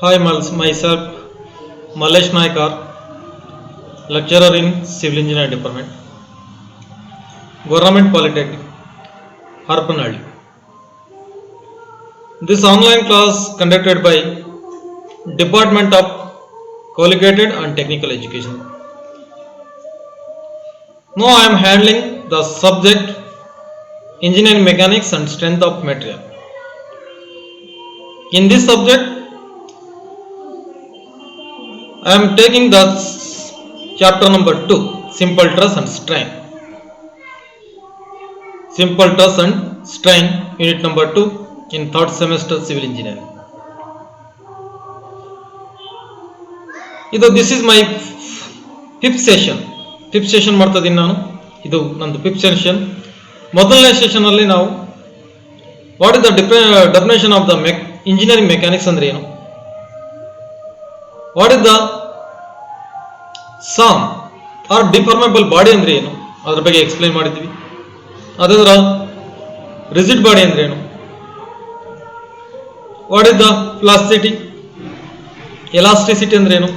Hi, myself Malesh Naikar, lecturer in Civil Engineering Department, Government Polytechnic, Harpanhalli. This online class conducted by Department of Collocated and Technical Education. Now I am handling the subject Engineering Mechanics and Strength of Material. In this subject, I am taking the chapter number 2, Simple Truss and Strain. Simple Truss and Strain, unit number 2 in third semester Civil Engineering. This is my fifth session. Fifth session ಮಾಡ್ತಿದ್ದೀನಿ ನಾನು. ಇದು ನಂದು fifth session. ಮೊದಲನೇ session ಅಲ್ಲಿ ನಾವು what is the definition of the engineering mechanics ಅಂದ್ರೆ ಏನು, what is the some or deformable body ಅಂದ್ರೆ ಏನು ಅದ್ರ ಬಗ್ಗೆ ಎಕ್ಸ್ಪ್ಲೈನ್ ಮಾಡಿದ್ವಿ. ಅದೇ ತರ ರಿಜಿಡ್ ಬಾಡಿ ಅಂದ್ರೆ ಏನು, what is the plasticity, elasticity ಅಂದ್ರೆ ಏನು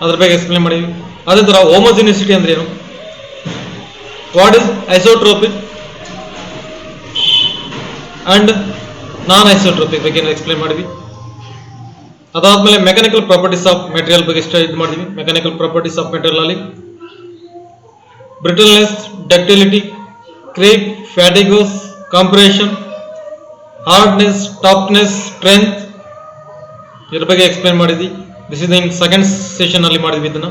ಅದ್ರ ಬಗ್ಗೆ ಎಕ್ಸ್ಪ್ಲೈನ್ ಮಾಡಿದ್ವಿ. ಅದೇ ತರ ಹೋಮೋಜಿನಿಸಿಟಿ ಅಂದ್ರೆ ಏನು, what is isotropic and non isotropic ಬಗ್ಗೆ ಎಕ್ಸ್ಪ್ಲೈನ್ ಮಾಡಿದ್ವಿ. ಅದಾದ್ಮೇಲೆ ಮೆಕ್ಯಾನಿಕಲ್ ಪ್ರಾಪರ್ಟೀಸ್ ಆಫ್ ಮೆಟೀರಿಯಲ್ ಬಗ್ಗೆ ಇದು ಮಾಡಿದ್ವಿ. ಮೆಕ್ಯಾನಿಕಲ್ ಪ್ರಾಪರ್ಟೀಸ್ ಆಫ್ ಮೆಟೀರಿಯಲ್ ಅಲ್ಲಿ brittleness, ductility, creep, fatigues, compression, hardness, toughness, strength ಇದ್ರ ಬಗ್ಗೆ ಎಕ್ಸ್ಪ್ಲೈನ್ ಮಾಡಿದ್ವಿ. This is in second session ಅಲ್ಲಿ ಮಾಡಿದ್ವಿ ಇದನ್ನ.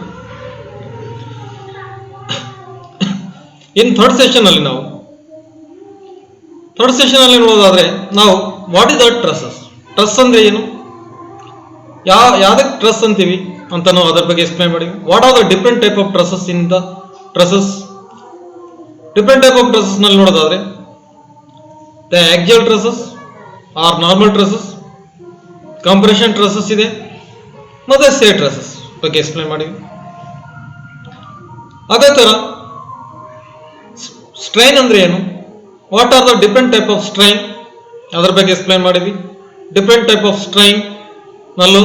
ಇನ್ ಥರ್ಡ್ ಸೆಷನ್ ಅಲ್ಲಿ ನೋಡೋದಾದ್ರೆ ನಾವು what is the stresses, stress ಅಂದ್ರೆ ಏನು, ಯಾವ್ದಕ್ಕೆ ಟ್ರಸ್ ಅಂತೀವಿ ಅಂತ ನಾವು ಅದರ ಬಗ್ಗೆ ಎಕ್ಸ್ಪ್ಲೈನ್ ಮಾಡಿವಿ. What are the different type of stresses in the stresses. Different type of stresses ನಲ್ಲಿ ನೋಡೋದಾದ್ರೆ the axial stresses or normal stresses, compression stresses ಇದೆ, ಮತ್ತೆ ಸೇ ಟ್ರಸಸ್ ಬಗ್ಗೆ ಎಕ್ಸ್ಪ್ಲೈನ್ ಮಾಡಿವಿ. ಅದೇ ತರ ಸ್ಟ್ರೈನ್ ಅಂದ್ರೆ ಏನು, what are the different type of strain ಅದರ ಬಗ್ಗೆ ಎಕ್ಸ್ಪ್ಲೈನ್ ಮಾಡಿವಿ. ಡಿಫ್ರೆಂಟ್ ಟೈಪ್ ಆಫ್ ಸ್ಟ್ರೈನ್ ನಲ್ಲೂ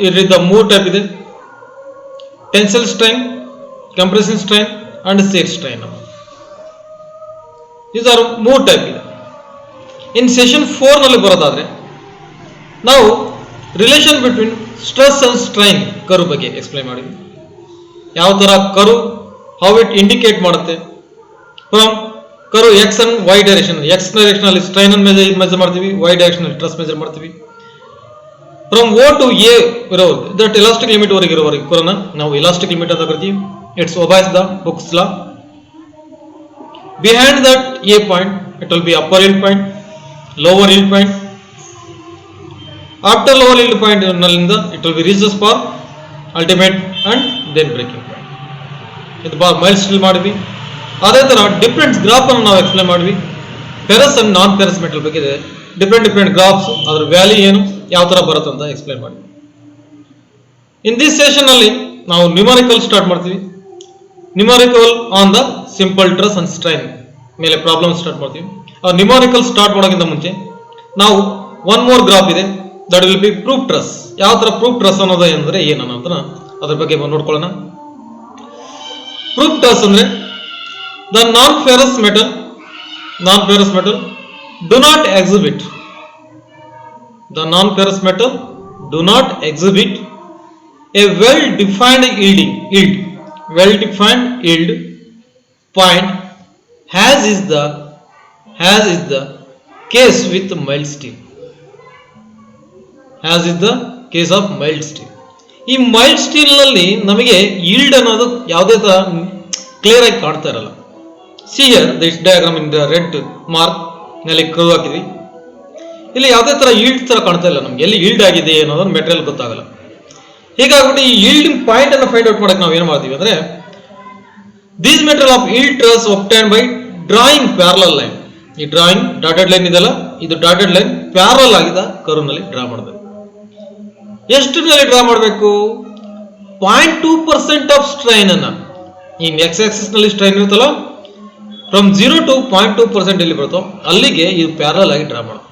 ಇದರಿಂದ 3 ಟೈಪ್ ಇದೆ, tensile strain, compressive strain and shear strain. ಇದರ 3 ಟೈಪ್ ಇದೆ. ಇನ್ ಸೆಷನ್ 4 ನಲ್ಲಿ ಬರೋದಾದ್ರೆ ನಾವು relation between stress and strain curve ಬಗ್ಗೆ ಎಕ್ಸ್ಪ್ಲೈನ್ ಮಾಡಿದ್ವಿ. ಯಾವ ತರ ಕರ್ವ್ ಹೌ ಇಟ್ ಇಂಡಿಕೇಟ್ ಮಾಡುತ್ತೆ from curve X and Y direction. X direction ಅಲ್ಲಿ ಸ್ಟ್ರೈನ್ ಅನ್ನು ಮೆಜರ್ ಮಾಡ್ತೀವಿ, ವೈ ಡೈರೆಕ್ಷನ್ ಅಲ್ಲಿ ಟ್ರಸ್ ಮೆಜರ್ ಮಾಡ್ತೀವಿ. ಫ್ರಮ್ ಓ ಟು ಎ ಇರೋವರೆಗೆ, ದಟ್ ಎಲಾಸ್ಟಿಕ್ ಲಿಮಿಟ್ ವರೆಗೆ ಇರೋವರೆಗೆ ಕೊರೋನಾ ನಾವು ಎಲಾಸ್ಟಿಕ್ ಲಿಮಿಟ್ ಅಂತ ಕರಿತೀವಿ. It's obeys the Hooke's law. Behind that A point it will be upper yield point, lower yield point. After lower yield point ನಲ್ಲಿಂದ it will be reaches for ultimate and then breaking point. ಇದು mild steel ಮಾಡಿದ್ವಿ. ಅದೇ ತರ different graph ಅನ್ನು ನಾವು explain ಮಾಡಿದ್ವಿ. Ferrous and non ferrous metal ಬಗ್ಗೆ different graphs, ಅದರ ವ್ಯಾಲ್ಯೂ ಏನು, ಯಾವ ತರ ಬರುತ್ತೆ ಅಂತ ಎಕ್ಸ್ಪ್ಲೈನ್ ಮಾಡಿ. ಇನ್ ದಿಸ್ ಸೆಷನ್ ಅಲ್ಲಿ ನಾವು ನ್ಯೂಮರಿಕಲ್ ಸ್ಟಾರ್ಟ್ ಮಾಡ್ತೀವಿ. Numerical on the simple stress and strain ಮೇಲೆ ಪ್ರಾಬ್ಲಮ್ ಸ್ಟಾರ್ಟ್ ಮಾಡ್ತೀವಿ. ಆ ನ್ಯೂಮರಿಕಲ್ ಸ್ಟಾರ್ಟ್ ಮಾಡೋಕ್ಕಿಂತ ಮುಂಚೆ ನಾವು ಒನ್ ಮೋರ್ ಗ್ರಾಫ್ ಇದೆ, that will be proof stress. ಯಾವ ತರ ಪ್ರೂಫ್ ಟ್ರಸ್ ಅನ್ನೋದು ಅಂದ್ರೆ ಏನು ಅಂತ ಅದ್ರ ಬಗ್ಗೆ ನೋಡ್ಕೊಳ್ಳೋಣ. ಪ್ರೂಫ್ ಟ್ರಸ್ ಅಂದ್ರೆ the non-ferrous metal do not exhibit a well-defined yield point, as is the case with mild steel. ಈ ಮೈಲ್ಡ್ ಸ್ಟೀಲ್ ನಲ್ಲಿ ನಮಗೆ yield ಅನ್ನೋದು ಯಾವುದೇ ತರ ಕ್ಲಿಯರ್ ಆಗಿ ಕಾಣ್ತಾ ಇರಲ್ಲ. See here this diagram in the red mark ನಲ್ಲಿ ಕರ್ವ್ ಹಾಕಿದ್ವಿ. ಇಲ್ಲಿ ಯಾವುದೇ ತರ yield ತರ ಕಾಣ್ತಾ ಇಲ್ಲ ನಮ್ಗೆ, ಎಲ್ಲಿ yield ಆಗಿದೆ ಅನ್ನೋದನ್ನ ಮೆಟೀರಿಯಲ್ ಗೊತ್ತಾಗಲ್ಲ. ಹೀಗಾಗ್ಬಿಟ್ಟು ಈ yielding ಪಾಯಿಂಟ್ ಅನ್ನು ಫೈಂಡ್ ಔಟ್ ಮಾಡಕ್ಕೆ ನಾವು ಏನು ಮಾಡ್ತೀವಿ ಅಂದ್ರೆ these material of yield truss obtained by drawing parallel line. ಈ ಡ್ರಾಯಿಂಗ್ ಡಾಟೆಡ್ ಲೈನ್ ಇದೆಲ್ಲ, ಇದು ಡಾಟೆಡ್ ಲೈನ್ ಪ್ಯಾರಲಲ್ ಆಗಿದ ಕರ್ವ್ ನಲ್ಲಿ ಡ್ರಾ ಮಾಡಬೇಕು. ಎಷ್ಟು ನಲ್ಲಿ ಡ್ರಾ ಮಾಡಬೇಕು, 0.2% ಆಫ್ ಸ್ಟ್ರೈನ್ ಅನ್ನ ಈ ಎಕ್ಸ್ ಆಕ್ಸಿಸ್ ನಲ್ಲಿ ಸ್ಟ್ರೈನ್ ಇರುತ್ತಲ್ಲ, ಫ್ರಮ್ 0 to 0.2% ಎಲ್ಲಿ ಬರುತ್ತೋ ಅಲ್ಲಿಗೆ ಇದು ಪ್ಯಾರಲಲ್ ಆಗಿ ಡ್ರಾ ಮಾಡೋದು.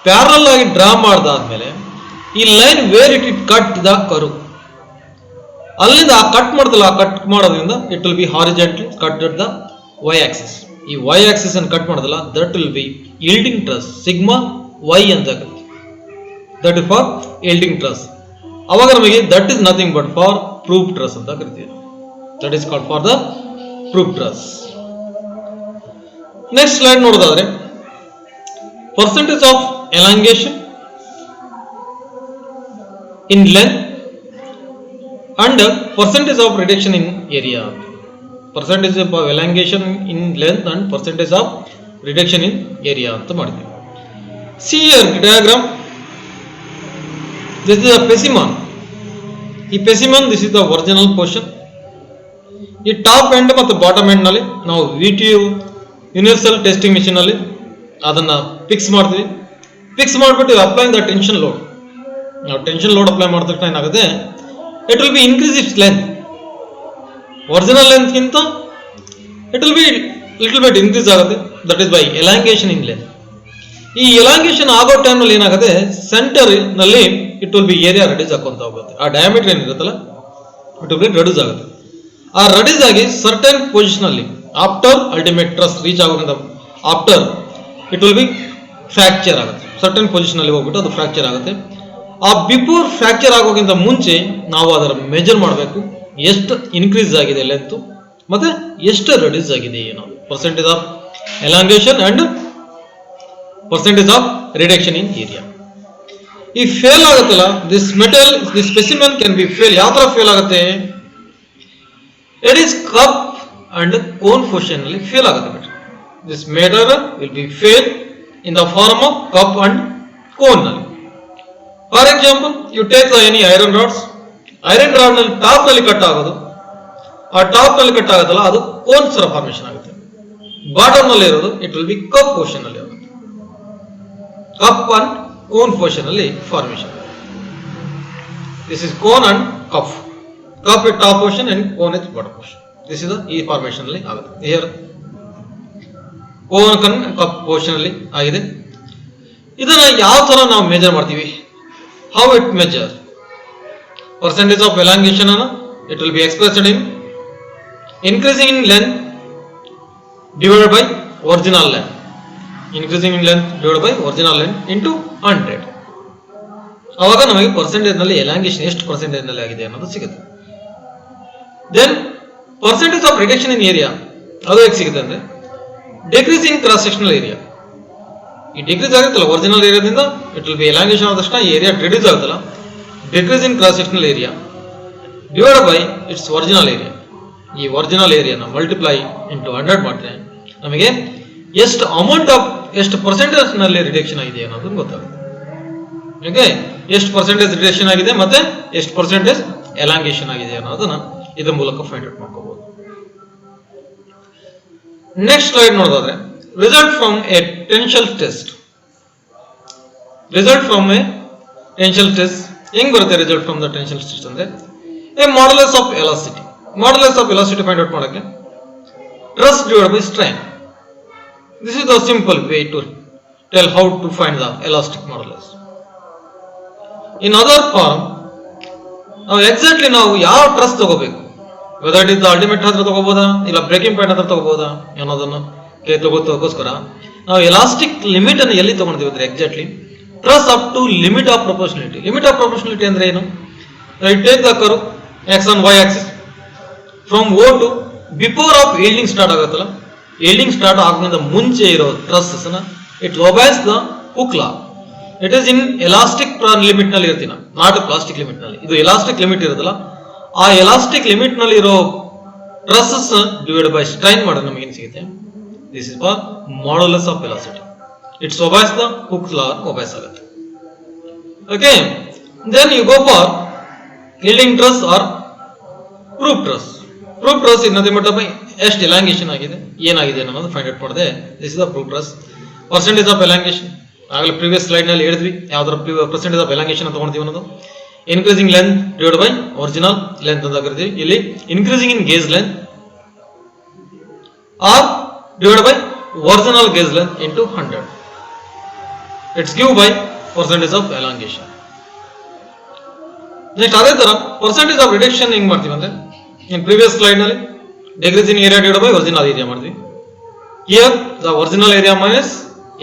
ಪ್ಯಾರಲಲ್ ಆಗಿ ಡ್ರಾ ಮಾಡಾದ್ಮೇಲೆ ಈ line where it cut the curve, ಅಲ್ಲಿಂದ ಆ ಕಟ್ ಮಾಡ್ತಲ್ಲ, ಆ ಕಟ್ ಮಾಡೋದ್ರಿಂದ it will be horizontal cut the Y axis. ಈ ವೈ ಆಕ್ಸಿಸ್ ಅನ್ನು ಕಟ್ ಮಾಡೋದಲ್ಲ, that will be yielding stress sigma Y ಅಂತ ಆಗುತ್ತೆ. That is for yielding stress. ಅವಾಗ ನಮಗೆ that is nothing but for proof stress ಅಂತ ಕರಿತೀವಿ. That is called for the proof stress. Next slide ನೋಡೋದಾದ್ರೆ percentage of elongation in length and percentage of reduction in area. Percentage of elongation in length and percentage of reduction in area ಅಂತ ಮಾಡಿದ್ವಿ. See here diagram. This is a specimen. ಈ specimen this is the original portion. ಈ top end ಮತ್ತು bottom end ನಲ್ಲಿ ನಾವು VTU universal testing machine ಅಲ್ಲಿ ಅದನ್ನ fix ಮಾಡ್ತೀವಿ. ಫಿಕ್ಸ್ ಮಾಡಿಬಿಟ್ಟು ಅಪ್ಲೈಂಗ್ ದ ಟೆನ್ಷನ್ ಲೋಡ್. ನಾವು ಟೆನ್ಷನ್ ಲೋಡ್ ಅಪ್ಲೈ ಮಾಡಿದ ತಕ್ಷಣ ಏನಾಗುತ್ತೆ, it will be increase its length. Original length ಗಿಂತ it will be little bit increase ಆಗುತ್ತೆ. That is by elongation in length. ಈ ಎಲಾಂಗೇಶನ್ ಆಗೋ ಟೈಮ್ ನಲ್ಲಿ ಏನಾಗುತ್ತೆ, ಸೆಂಟರ್ ನಲ್ಲಿ it will be area reduce ಹಾಕೊಂತ ಹೋಗುತ್ತೆ. ಆ ಡಯಾಮೀಟರ್ ಏನಿರುತ್ತಲ್ಲ ಇಟ್ ವಿಲ್ ಬಿ ರೆಡ್ಯೂಸ್ ಆಗುತ್ತೆ. ಆ ರೆಡ್ಯೂಸ್ ಆಗಿ ಸರ್ಟನ್ ಪೊಸಿಷನ್ ಅಲ್ಲಿ ಆಫ್ಟರ್ ಅಲ್ಟಿಮೇಟ್ ಟ್ರಸ್ ರೀಚ್ ಆಗೋದ್ರಿಂದ after it will B fracture ಆಗುತ್ತೆ. ಸರ್ಟನ್ ಪೊಸಿಷನ್ ಅಲ್ಲಿ ಹೋಗ್ಬಿಟ್ಟು ಅದು ಫ್ರಾಕ್ಚರ್ ಆಗುತ್ತೆ. ಆ ಬಿಫೋರ್ ಫ್ರಾಕ್ಚರ್ ಆಗೋಕ್ಕಿಂತ ಮುಂಚೆ ನಾವು ಅದರ ಮೆಜರ್ ಮಾಡಬೇಕು, ಎಷ್ಟು ಇನ್ಕ್ರೀಸ್ ಆಗಿದೆ ಲೆಂತ್ ಮತ್ತೆ ಎಷ್ಟು ರೆಡ್ಯೂಸ್ ಆಗಿದೆ ಅನ್ನೋದು. Percentage of elongation and percentage of reduction in area. ಈ ಫೇಲ್ ಆಗುತ್ತಲ್ಲ, this metal this specimen can be fail. ಯಾವ ತರ ಫೇಲ್ ಆಗುತ್ತೆ, it is cup and cone position ಅಲ್ಲಿ ಫೇಲ್ ಆಗುತ್ತೆ. This metal will be fail in the form of cup and cone ನಲ್ಲಿ. For example you take any iron rods. Iron rod ನಲ್ಲಿ top ನಲ್ಲಿ cut ಆಗೋದು, ಆ top ನಲ್ಲಿ cut ಆಗುತ್ತಲ್ಲ ಅದು ಕೋನ್ ತರ ಫಾರ್ಮೇಶನ್ ಆಗುತ್ತೆ. ಬಾಟಮ್ ನಲ್ಲಿ ಇರೋದು it will B cup position ಅಲ್ಲಿ ಆಗುತ್ತೆ. ಕಪ್ ಅಂಡ್ ಕೋನ್ ಪೊಸಿಷನ್ ಅಲ್ಲಿ formation. This is cone and cup. Cup is top position and cone is bottom position. This is ಈ ಫಾರ್ಮೇಶನ್ ಅಲ್ಲಿ ಆಗುತ್ತೆ. ಹಿಯರ್ ಕೋನ್ ಕಪ್ ಪೊಸಿಷನ್ ಅಲ್ಲಿ ಆಗಿದೆ. ಇದನ್ನ ಯಾವ ತರ ನಾವು ಮೆಜರ್ ಮಾಡ್ತೀವಿ, how it measure? Percentage of elongation ಅನ್ನು it will be expressed in increasing in length divided by original length. Increasing in length divided by original length into 100. ಅವಾಗ ನಮಗೆ ಪರ್ಸೆಂಟೇಜ್ ನಲ್ಲಿ ಎಲಾಂಗೇಶನ್ ಎಷ್ಟು ಪರ್ಸೆಂಟೇಜ್ ನಲ್ಲಿ ಆಗಿದೆ ಅನ್ನೋದು ಸಿಗುತ್ತೆ. Then percentage of reduction in area ಅದು ಹೇಗೆ ಸಿಗುತ್ತೆ ಅಂದ್ರೆ decrease in cross sectional area. ಈ ಡಿಕ್ರೀಸ್ ಆಗುತ್ತಲ್ಲ ಒರಿಜಿನಲ್ ಏರಿಯಾದಿಂದ ಇಟ್ ವಿಲ್ ಬಿ ಎಲಾಂಗೇಶನ್ ಆದ ತಕ್ಷಣ ಏರಿಯಾ ರಿಡ್ಯೂಸ್ ಆಗುತ್ತಲ್ಲ, decrease in cross sectional area divide by its original area. ಈ ಒರಿಜಿನಲ್ ಏರಿಯಾನ ಮಲ್ಟಿಪ್ಲೈ ಇಂಟು 100 ಮಾಡಿದ್ರೆ ನಮಗೆ ಎಷ್ಟು ಅಮೌಂಟ್ ಆಫ್ ಎಷ್ಟು ಪರ್ಸೆಂಟೇಜ್ ನಲ್ಲಿ ರಿಡಕ್ಷನ್ ಆಗಿದೆ ಅನ್ನೋದು ಗೊತ್ತಾಗುತ್ತೆ. ಓಕೆ, ಎಷ್ಟು ಪರ್ಸೆಂಟೇಜ್ ರಿಡಕ್ಷನ್ ಆಗಿದೆ ಮತ್ತೆ ಎಷ್ಟು ಪರ್ಸೆಂಟೇಜ್ ಎಲಾಂಗೇಶನ್ ಆಗಿದೆ ಅನ್ನೋದನ್ನ ಇದರ ಮೂಲಕ ಫೈಂಡ್ ಔಟ್ ಮಾಡ್ಕೋಬಹುದು. ನೆಕ್ಸ್ಟ್ ಸ್ಲೈಡ್ ನೋಡೋದಾದ್ರೆ result from a tension test. Result from a tension test ಹೆಂಗ್ ಬರುತ್ತೆ? Result from the tension test ಅಂದ್ರೆ a modulus of elasticity. Modulus of elasticity find out ಮಾಡಕ್ಕೆ stress divided by strain. This is the simple way to tell how to find the elastic modulus. In other form, ನಾವು exactly ನಾವು ಯಾವ truss ತಗೋಬೇಕು, whether it ultimate ಹತ್ರ ತಗೋಬೋದಾ ಇಲ್ಲ breaking point ಹತ್ರ ತಗೋಬೋದಾ ಅನ್ನೋದನ್ನು ತಗೋಸ್ಕರ ನಾವು ಎಲಾಸ್ಟಿಕ್ ಲಿಮಿಟ್ ಅನ್ನು ಎಲ್ಲಿ ತಗೊಂಡಿದ್ದೀವಿ ಅಂದ್ರೆ exactly stress up to limit of proportionality. Limit of proportionality ಅಂದ್ರೆ ಏನು? Take the curve X on Y axis from O to before of yielding start ಆಗುತ್ತಲ್ಲ, ಯೀಲ್ಡಿಂಗ್ ಸ್ಟಾರ್ಟ್ ಆಗೋದ್ರಿಂದ ಮುಂಚೆ ಇರೋ stresses it obeys the Hooke law. It is in elastic limit ನಲ್ಲಿ ಇರ್ತೀನ, not plastic limit ನಲ್ಲಿ. ಇದು ಎಲಾಸ್ಟಿಕ್ ಲಿಮಿಟ್ ಇರುತ್ತಲ್ಲ, ಆ ಎಲಾಸ್ಟಿಕ್ ಲಿಮಿಟ್ ನಲ್ಲಿ ಇರೋ ಟ್ರಸ್ಸಸ್ ಡಿವೈಡ್ ಬೈ ಸ್ಟ್ರೈನ್ ಮಾಡೋದು ನಮಗೆ ಏನ್ ಸಿಗುತ್ತೆ? This is for modulus of velocity. It's obeys the Hooke law, obeys ಆಗುತ್ತೆ. Okay, then you go for yielding stress or proof stress. Proof stress is nothing but ಎಷ್ಟು elongation ಆಗಿದೆ ಏನಾಗಿದೆ ಅನ್ನೋದು find out ಮಾಡಿದೆ. This is the proof stress. Percentage of elongation ಆಗಲೇ previous slide ನಲ್ಲಿ ಹೇಳಿದ್ವಿ ಯಾವ್ದಾರ ಪರ್ಸೆಂಟೇಜ್ ಆಫ್ ಎಲಾಂಗೇಶನ್ ತಗೊಂಡ್ತೀವಿ ಅನ್ನೋದು. Increasing length divide by original length ಅಂತ ಕರಿತೀವಿ. ಇಲ್ಲಿ increasing in gauge length or divide by original gauge length into 100. It's give by percentage of elongation. Next ಅದೇ ತರ ಪರ್ಸೆಂಟೇಜ್ ಆಫ್ ರಿಡಕ್ಷನ್ ಹೆಂಗ್ ಮಾಡ್ತೀವಿ ಅಂದ್ರೆ ಇನ್ ಪ್ರೀವಿಯಸ್ ಸ್ಲೈಡ್ ನಲ್ಲಿ decrease in area divided by original area ಮಾಡ್ತೀವಿ. Here the original area minus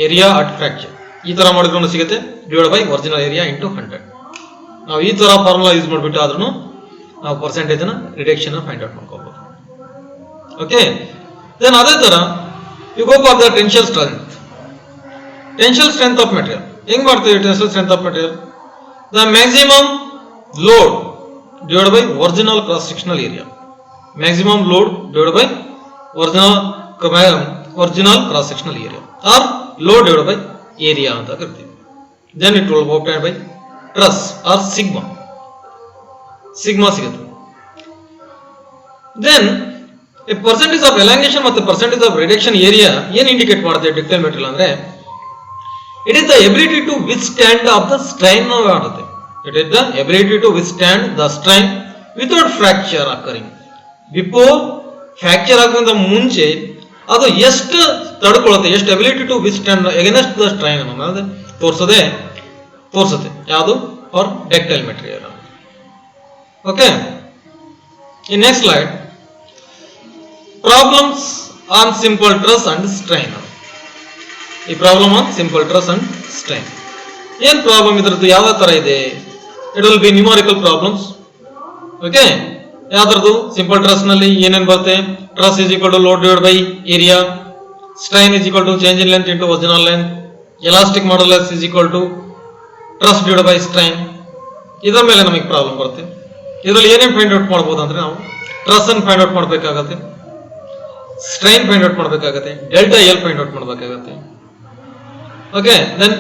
area at fracture ಈ ತರ ಮಾಡಿದ್ರು ಸಿಗುತ್ತೆ divide by original area into 100. ನಾವು ಈ ತರ ಫಾರ್ಮುಲಾ ಯೂಸ್ ಮಾಡಿಬಿಟ್ಟು ಆದ್ರೂ ನಾವು ಪರ್ಸೆಂಟೇಜ್ ರಿಡಕ್ಷನ್ ಫೈಂಡ್ ಔಟ್ ಮಾಡ್ಕೋಬಹುದು. ಓಕೆ, ದೆನ್ ಅದೇ ತರ you go for the tensile strength. Tensile strength of material ಹೆಂಗ್ ಮಾಡ್ತೀವಿ? Tensile strength of material the maximum load divided by original cross sectional area. Maximum load divided by original cross sectional area or load divided by area ಅಂತ ಕರಿತೀವಿ. Then it will be obtained by truss or sigma. Sigma ಸಿಗುತ್ತೆ. Then a percentage of elongation ಮತ್ತು percentage of reduction area ಏನು indicate ಮಾಡುತ್ತೆ ductile material ಅಂದ್ರೆ it is the ability to withstand of the strain ಮಾಡುತ್ತೆ. It is the ability to withstand the strain without fracture occurring. Before fracture ಆಗೋದ್ರಿಂದ ಮುಂಚೆ ಅದು ಎಷ್ಟು ತಡ್ಕೊಳ್ಳುತ್ತೆ, ಎಷ್ಟು ability to withstand against the strain ಅನ್ನೋದು ತೋರಿಸುತ್ತೆ ಯಾವುದು for ductile material. Okay, in next slide problems on simple stress and strain. ಈ problem on simple stress and strain ಏನ್ ಪ್ರಾಬ್ಲಮ್ ಇದ್ರದ್ದು ಯಾವ ತರ ಇದೆ? It will be numerical problems. Okay, ಯಾವ್ದ್ರದ್ದು ಸಿಂಪಲ್ ಟ್ರಸ್ ನಲ್ಲಿ ಏನೇನ್ ಬರುತ್ತೆ? Stress is equal to load divided by area, strain is equal to change in length into original length, elastic modulus is equal to stress divided by strain. ಇದರ ಮೇಲೆ ನಮಗೆ problem ಬರುತ್ತೆ. ಇದರಲ್ಲಿ ಏನೇನು ಫೈಂಡ್ ಔಟ್ ಮಾಡ್ಬೋದು ಅಂದ್ರೆ ನಾವು ಟ್ರಸ್ ಅನ್ನು ಫೈಂಡ್ ಔಟ್ ಮಾಡಬೇಕಾಗತ್ತೆ, ಸ್ಟ್ರೈನ್ ಫೈಂಡ್ ಔಟ್ ಮಾಡಬೇಕಾಗತ್ತೆ, ಡೆಲ್ಟಾ ಎಲ್ ಫೈಂಡ್ ಔಟ್ ಮಾಡಬೇಕಾಗತ್ತೆ. Okay, then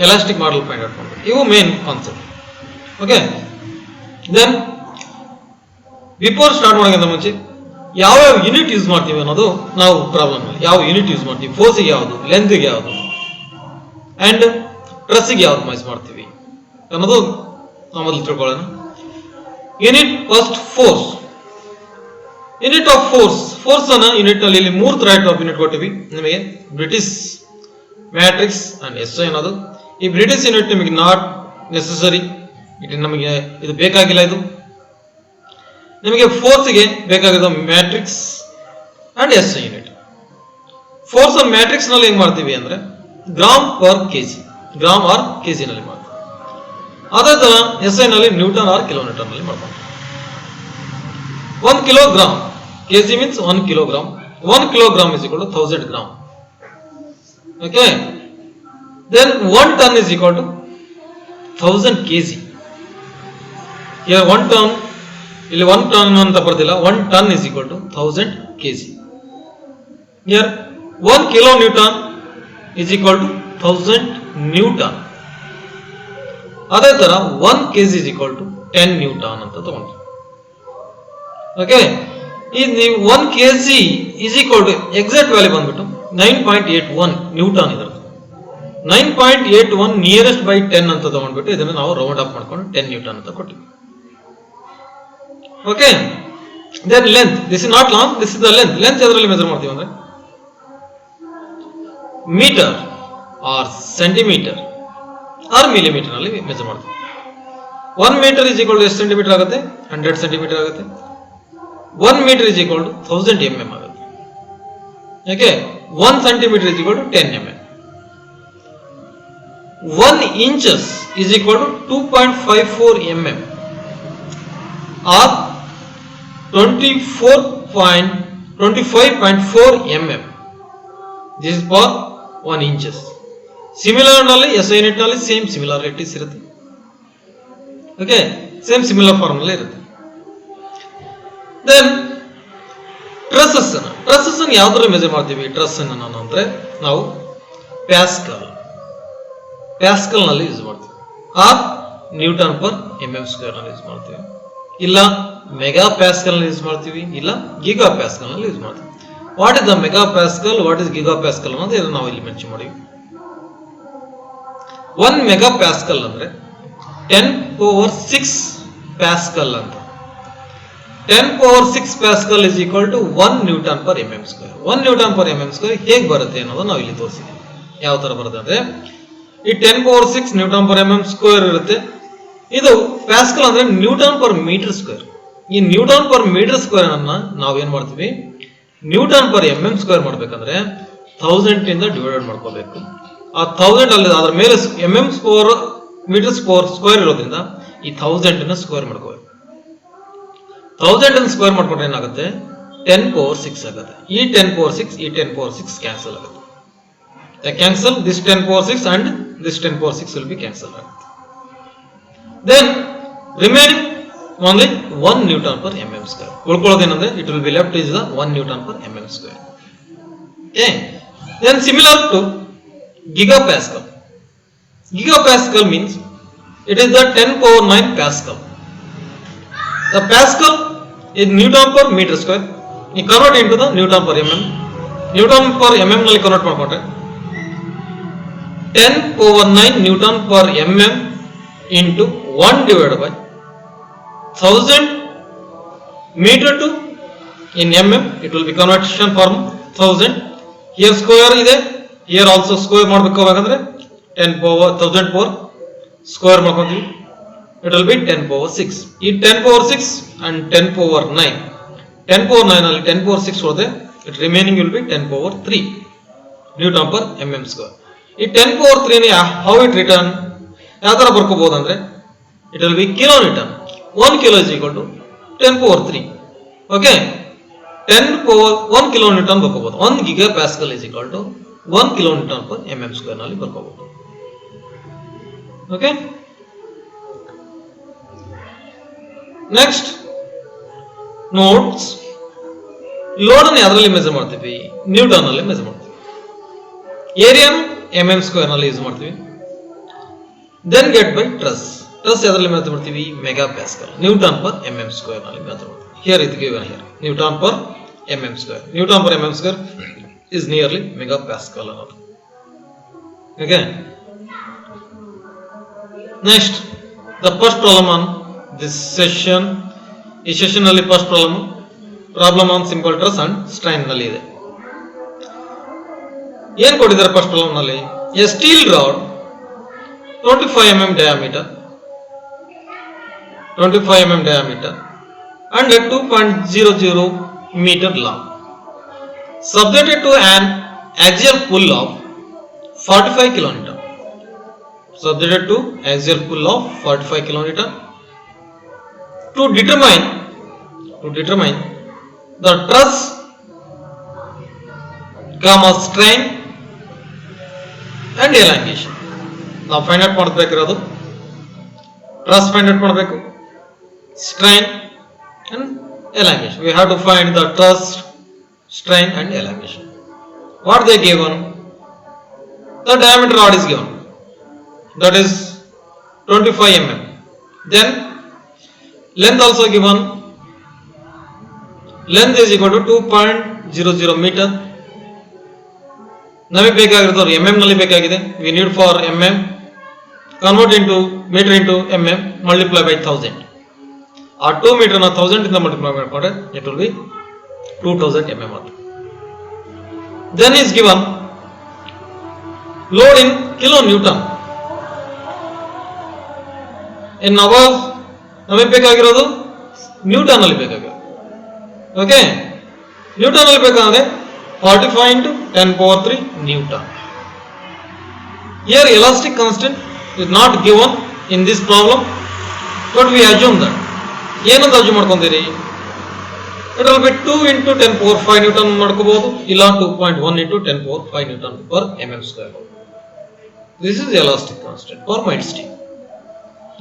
elastic model find out ಮಾಡಬೇಕು. ಇವು main concept. Okay, then before start ಮಾಡೋಕ್ಕಿಂತ ಮುಂಚೆ ಯಾವ್ಯಾವ ಯೂನಿಟ್ ಯೂಸ್ ಮಾಡ್ತೀವಿ ಅನ್ನೋದು ನಾವು ಪ್ರಾಬ್ಲಮ್ ಅಲ್ಲಿ ಯಾವ ಯೂನಿಟ್ ಯೂಸ್ ಮಾಡ್ತೀವಿ, ಫೋರ್ಸಿಗೆ ಯಾವುದು, ಲೆಂತ್ಗೆ ಯಾವುದು ಅಂಡ್ ಟ್ರಸ್ಸಿಗೆ ಯಾವ್ದು ಯೂಸ್ ಮಾಡ್ತೀವಿ ಅನ್ನೋದು ನಾವು ಮೊದಲು ತಿಳ್ಕೊಳ್ಳೋಣ. Unit first force. Unit of force ಅನ್ನ ಯೂನಿಟ್ ನಲ್ಲಿ ಇಲ್ಲಿ 3 ಟೈಪ್ ಆಫ್ ಯೂನಿಟ್ ಕೊಟ್ಟಿವಿ ನಿಮಗೆ, ಬ್ರಿಟಿಷ್, ಮ್ಯಾಟ್ರಿಕ್ಸ್ ಅಂಡ್ ಎಸ್ಐ ಅನ್ನೋದು. ಈ ಬ್ರಿಟಿಷ್ ಯೂನಿಟ್ ನಿಮಗೆ ನಾಟ್ ನೆಸೆಸರಿ, ನಮಗೆ ಇದು ಬೇಕಾಗಿಲ್ಲ. ಇದು ನಿಮಗೆ ಫೋರ್ಸ್ಗೆ ಬೇಕಾಗಿರೋ metrics and S unit. Force and metrics ನಲ್ಲಿ ಹೆಂಗ್ ಮಾಡ್ತೀವಿ ಅಂದ್ರೆ gram per KG, gram or KG ನಲ್ಲಿ ಮಾಡ್ತೀವಿ. ಅದೇ ತರ ಎಸ್ ಐ ನಲ್ಲಿ ನ್ಯೂಟನ್ ಆರ್ ಕಿಲೋಮೀಟರ್ ನಲ್ಲಿ ಮಾಡ್ತೀವಿ. 1 kilogram, KG means 1 kilogram. 1 kilogram is equal to 1000 gram. Okay, then 1 ton is equal to 1000 KG. here 1 ton, ಇಲ್ಲಿ 1 ton ಅಂತ ಬರ್ತಿಲ್ಲ, 1 ton is equal to 1000 kg. here 1 kilo newton is equal to 1000 newton. ಅದೇ ತರ 1 kg is equal to 10 newton ಅಂತ ತಗೊಂಡ್ವಿ. Okay, ಈ ನೀವು 1 kg is equal to exact value ಬಂದ್ಬಿಟ್ಟು 9.81 ನ್ಯೂಟನ್ ಇರುತ್ತೆ. 9.81 ನಿಯರೆಸ್ಟ್ ಬೈ 10 ಅಂತ ತಗೊಂಡ್ಬಿಟ್ಟು ಇದನ್ನ ನಾವು ರೌಂಡ್ ಅಪ್ ಮಾಡ್ಕೊಂಡು 10 ನ್ಯೂಟನ್ ಅಂತ ಕೊಟ್ಟಿವಿ. Okay, then length. This is not long, this is the length. Length ಎದರಲ್ಲಿ ಮೆಜರ್ ಮಾಡ್ತೀವಿ ಅಂದ್ರೆ metre or centimetre or millimetre ನಲ್ಲಿ ಮೆಜರ್ ಮಾಡ್ತೀವಿ. 1 ಮೀಟರ್ ಇಸ್ ಈಕ್ವಲ್ ಟು ಎಷ್ಟು ಸೆಂಟಿಮೀಟರ್ ಆಗುತ್ತೆ? 100 ಸೆಂಟಿಮೀಟರ್ ಆಗುತ್ತೆ. 1 metre is equal to 1000 mm ಆಗುತ್ತೆ. Okay, 1 centimetre is equal to 10 mm. 1 inches is equal to 2.54 mm or 25.4 mm. This is for 1 inches. Similar ನಲ್ಲಿ SI unit ನಲ್ಲಿ same similarities ಇರುತ್ತೆ. Okay, same similar formula ಇರುತ್ತೆ. Then ಟ್ರಸ್ಸಸ್ ಅನ್ನು ಯಾವ್ದ್ರ measure ಮಾಡ್ತೀವಿ? Truss ಅನ್ನು ನಾನು ಅಂದ್ರೆ ನಾವು ಪ್ಯಾಸ್ಕಲ್ ನಲ್ಲಿ ಯೂಸ್ ಮಾಡ್ತೀವಿ, or newton per mm square ನಲ್ಲಿ ಯೂಸ್ ಮಾಡ್ತೀವಿ, ಇಲ್ಲ ಮೆಗಾ ಪ್ಯಾಸ್ಕಲ್ ನಲ್ಲಿ ಯೂಸ್ ಮಾಡ್ತೀವಿ, ಇಲ್ಲ ಗಿಗಾ ಪ್ಯಾಸ್ಕಲ್ ನಲ್ಲಿ ಯೂಸ್ ಮಾಡ್ತೀವಿ. What is the megapascal, what is gigapascal ಅನ್ನೋದು ನಾವು ಇಲ್ಲಿ ಮೆನ್ಷನ್ ಮಾಡಿವಿ. 1 ಮೆಗಾ ಪ್ಯಾಸ್ಕಲ್ ಅಂದ್ರೆ 10⁶ ಪ್ಯಾಸ್ಕಲ್ ಅಂತ. 10⁶ pascal is equal to 1 newton per mm square. 1 newton per mm square ಹೇಗೆ ಬರುತ್ತೆ ಅನ್ನೋದು ನಾವು ಇಲ್ಲಿ ತೋರಿಸಿದ್ದೀವಿ. ಯಾವ ತರ ಬರುತ್ತೆ ಅಂದ್ರೆ ಈ 10⁶ ನ್ಯೂಟನ್ ಪರ್ mm ಸ್ಕ್ವೇರ್ ಇರುತ್ತೆ. ಇದು ಪ್ಯಾಸ್ಕಲ್ ಅಂದ್ರೆ ನ್ಯೂಟನ್ ಪರ್ ಮೀಟರ್ ಸ್ಕ್ವೇರ್. ಈ ನ್ಯೂಟನ್ ಪರ್ ಮೀಟರ್ ಸ್ಕ್ವೇರ್ ಅನ್ನ ನಾವೇನ್ ಮಾಡ್ತೀವಿ, ನ್ಯೂಟನ್ ಪರ್ ಎಂಎಂ ಸ್ಕ್ವೇರ್ ಮಾಡ್ಬೇಕಂದ್ರೆ 1000 ಇಂದ ಡಿವೈಡ್ ಮಾಡ್ಕೋಬೇಕು. ಆ 1000 ಅಲ್ಲಿ ಅದ್ರ ಮೇಲೆ ಎಂಎಂ ಸ್ಕ್ವೇರ್ ಮೀಟರ್ ಸ್ಕ್ವೇರ್ ಇರೋದ್ರಿಂದ ಈ 1000 ಸ್ಕ್ವೇರ್ ಮಾಡ್ಕೋಬೇಕು. 1000 ಸ್ಕ್ವೇರ್ ಮಾಡ್ಕೊಂಡ್ರೆ ಏನಾಗುತ್ತೆ, 10 ಪವರ್ 6 ಆಗುತ್ತೆ. ಈ 10 ಪವರ್ 6 ಈ 10 ಪವರ್ 6 ಕ್ಯಾನ್ಸಲ್ ಆಗುತ್ತೆ. Cancel this 10 power 6 and this 10 power 6 will be cancelled. Then remaining only 1 Newton per mm square. ಉಳ್ಕೊಳ್ಳೋದೇನಂದ್ರೆ it will be left is the 1 Newton per mm square. Okay. Then similar to gigapascal. Gigapascal means it is the 10 power 9 Pascal. The Pascal is Newton per meter square. You convert into the Newton per mm. Newton per mm ನಲ್ಲಿ convert ಮಾಡ್ಕೊಂಡ್ರೆ 10 power 9 Newton per mm into 1 divided by 1000 meter to in mm. It will be conversion form 1000. Here square ಇದೆ, here also square ಮಾಡಬೇಕಾದ್ರೆ 10 power 1000 power square ಮಾಡ್ಕೊಂತೀವಿ. It will be 10 power 6. ಈ 10 power 6 and 10 power 9. 10 power 9 ಅಲ್ಲಿ 10 power 6 ಹೋದ್ರೆ it remaining will be 10 power 3 Newton per mm square. ಈ 10 power 3 ನೇ how it return ಯಾವ ತರ ಬರ್ಕೋಬಹುದು ಅಂದ್ರೆ it will be kilo Newton. 1 kilo is equal to 10 power 3. Okay, 10 power 1 kilo Newton ಬರ್ಕೋಬಹುದು. 1 gigapascal is equal to 1 kilo Newton per mm square ನಲ್ಲಿ ಬರ್ಕೋಬಹುದು. Okay, next notes. Load ಅನ್ನು ಅದರಲ್ಲಿ measure ಮಾಡ್ತೀವಿ, newton ಅಲ್ಲಿ measure ಮಾಡ್ತೀವಿ. ಏರಿಯಾ ಎಂಎಂ ಸ್ಕ್ವೇರ್ ನಲ್ಲಿ use ಮಾಡ್ತೀವಿ. Then get by truss. Truss ಅದರಲ್ಲಿ ಮೆಜರ್ ಮಾಡ್ತೀವಿ mega pascal. Newton per mm square ನಲ್ಲಿ ಮೆಜರ್ ಮಾಡ್ತೀವಿ. ಹಿಯರ್ ಇದು given here newton per mm square. Newton per mm square is nearly mega pascal ಅನ್ನೋದು. Okay, next the first problem on this session. ಈ session ಅಲ್ಲಿ first problem on simple stress and strain ನಲ್ಲಿ ಇದೆ. ಏನ್ ಕೊಟ್ಟಿದ್ದಾರೆ first problem ನಲ್ಲಿ? A steel rod 25 mm diameter and a 2.00 meter long, subjected to an axial pull of 45 kN. Subjected to axial pull of 45 kN. To determine the truss, gamma strain and elongation. ನಾವು find out ಮಾಡಬೇಕಿರೋದು stress find out ಮಾಡಬೇಕು, strain and elongation. We have to find the truss, strain and elongation. What they given? The diameter rod is given, that is 25 mm. Then length also given. Length is equal to 2.00 meter. ನಮಗೆ ಬೇಕಾಗಿರೋದು mm ನಲ್ಲಿ ಬೇಕಾಗಿದೆ. We need for mm, convert into meter into mm, multiply by 1000. ಆ 2 meter ನ 1000 ಇಂದ multiply ಮಾಡಿಕೊಂಡ್ರೆ it will be 2000 mm. Then is given load in kilo Newton. In hours ನಮಗೆ ಬೇಕಾಗಿರೋದು ನ್ಯೂಟನ್ ಅಲ್ಲಿ ಬೇಕಾಗಿರೋದು. ಓಕೆ, ನ್ಯೂಟನ್ ಅಲ್ಲಿ ಬೇಕಾದ್ರೆ 45 into 10 power 3 Newton. Here elastic constant is not given in this problem, but we assume that. ಏನಂತ assume ಮಾಡ್ಕೊಂತೀರಿ? It will be 2 into 10 power 5 Newton ಮಾಡ್ಕೋಬಹುದು, ಇಲ್ಲ 2.1 into 10 power 5 Newton per mm square. This is elastic constant for mild steel.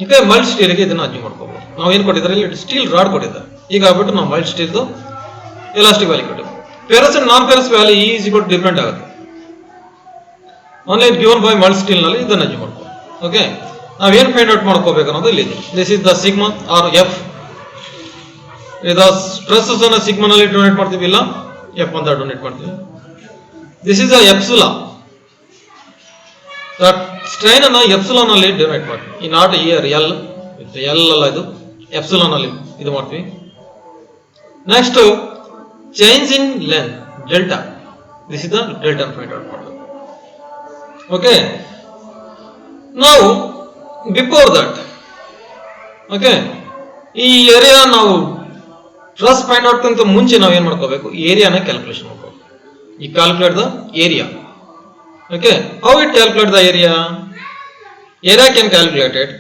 ಈಗ mild steel ಗೆ ಇದನ್ನ assume ಮಾಡ್ಕೋಬಹುದು. ನಾವು ಏನು ಕೊಟ್ಟಿದ್ದಾರೆ ಇಲ್ಲಿ? ಸ್ಟೀಲ್ ರಾಡ್ ಕೊಟ್ಟಿದ್ದಾರೆ. ಈಗ ಆಗ್ಬಿಟ್ಟು ನಾವು ಮೈಲ್ಡ್ ಸ್ಟೀಲ್ ದು ಎಲಾಸ್ಟಿಕ್ ವ್ಯಾಲ್ಯೂ ಕೊಟ್ಟಿದ್ದೀವಿ. Ferrous and non ferrous value is equal to different ಆಗುತ್ತೆ. Only given by mild steel ನಲ್ಲಿ ಇದನ್ನ ಅಸ್ಯೂಮ್ ಮಾಡ್ಕೋ. ಓಕೆ, ನಾವೇನು ಫೈಂಡ್ ಔಟ್ ಮಾಡ್ಕೋಬೇಕು ಅನ್ನೋದು ಇಲ್ಲಿ ಇದೆ. This is the sigma or F. ಇದು ಸ್ಟ್ರೆಸ್ಸಸ್ ಅನ್ನ ಸಿಗ್ಮಾ ನಲ್ಲಿ ಡೊನೇಟ್ ಮಾಡ್ತೀವಿ, ಇಲ್ಲ ಎಫ್ ಅಂತ ಡೊನೇಟ್ ಮಾಡ್ತೀವಿ. This is the epsilon. Strain ಅನ್ನ ಎಪ್ಸಿಲಾನ್ ಅಲ್ಲಿ ಡೊನೇಟ್ ಮಾಡ್ತೀವಿ. ಈ ನಾಟ್ ಇಯರ್ ಎಲ್ ಅಲ್ಲ, ಇದು ಎಪ್ಸಿಲಾನ್ ಅಲ್ಲಿ ಇದು ಮಾಡ್ತೀವಿ. Next change in length, delta. This is the delta find out model. Okay, now before that okay, ಈ ಏರಿಯಾ ನಾವು ಟ್ರಸ್ ಫೈಂಡ್ ಔಟ್ ಅಂತ ಮುಂಚೆ ನಾವು ಏನ್ ಮಾಡ್ಕೋಬೇಕು, ಏರಿಯಾನ ಕ್ಯಾಲ್ಕುಲೇಷನ್ ಮಾಡ್ಕೋಬೇಕು. ಈ calculate the area. Okay, how it calculate the area? Area can calculate it.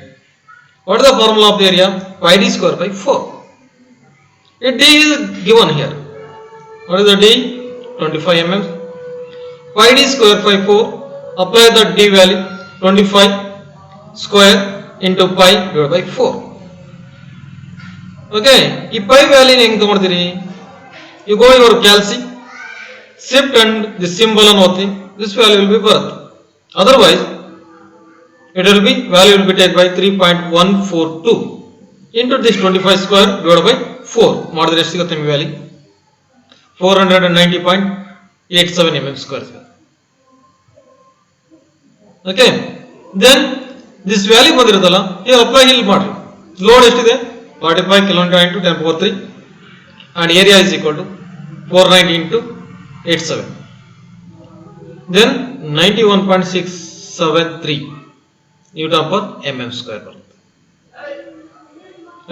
What is the formula of the area? Pi d square by 4. A d is given here. What is the d? 25 mm. Pi d square by 4. Apply the d value 25 square into pi divided by 4. Okay. ಈ pi value ಹೆಂಗ್ ತಗೊಳ್ತೀರಿ? You go your calci, shift and the symbol and what? This value will be ಬರುತ್ತೆ. Otherwise, it will be value will be taken by 3.142 into this 25 square divided by 4. ಮಾಡಿದ್ರೆ ಎಷ್ಟು ಸಿಗುತ್ತೆ ನಿಮಗೆ value? 490.87 mm square. Okay, then this value ಬಂದಿರುತ್ತಲ್ಲ, ಈಗ apply ಇಲ್ಲಿ ಮಾಡ್ರಿ. Load ಎಷ್ಟಿದೆ? 45 kN into 10 power 3 and area is equal to 490 into 87. Then 91.673 Newton per mm square ಬರುತ್ತೆ.